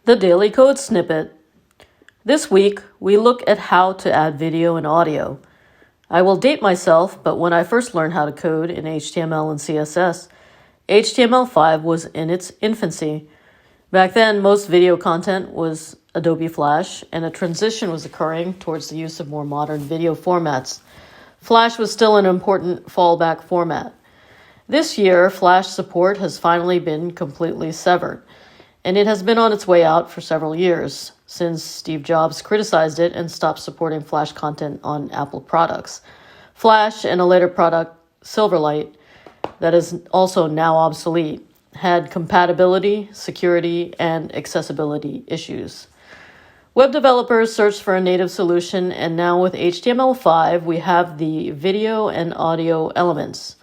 The Daily Code Snippet. This week, we look at how to add video and audio. I will date myself, but when I first learned how to code in HTML and CSS, HTML5 was in its infancy. Back then, most video content was Adobe Flash, and a transition was occurring towards the use of more modern video formats. Flash was still an important fallback format. This year, Flash support has finally been completely severed, and it has been on its way out for several years, since Steve Jobs criticized it and stopped supporting Flash content on Apple products. Flash and a later product, Silverlight, that is also now obsolete, had compatibility, security, and accessibility issues. Web developers searched for a native solution, and now with HTML5, we have the video and audio elements.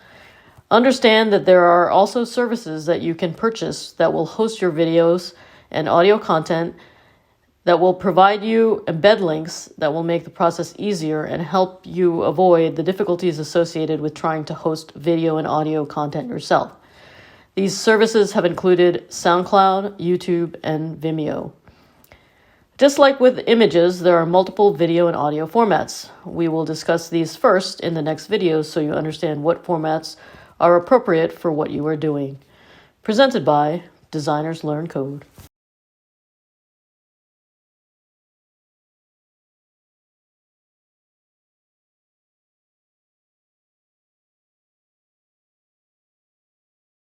Understand that there are also services that you can purchase that will host your videos and audio content, that will provide you embed links that will make the process easier and help you avoid the difficulties associated with trying to host video and audio content yourself. These services have included Soundcloud, YouTube, and Vimeo. Just like with images, there are multiple video and audio formats. We will discuss these first in the next video so you understand what formats are appropriate for what you are doing. Presented by Designers Learn Code.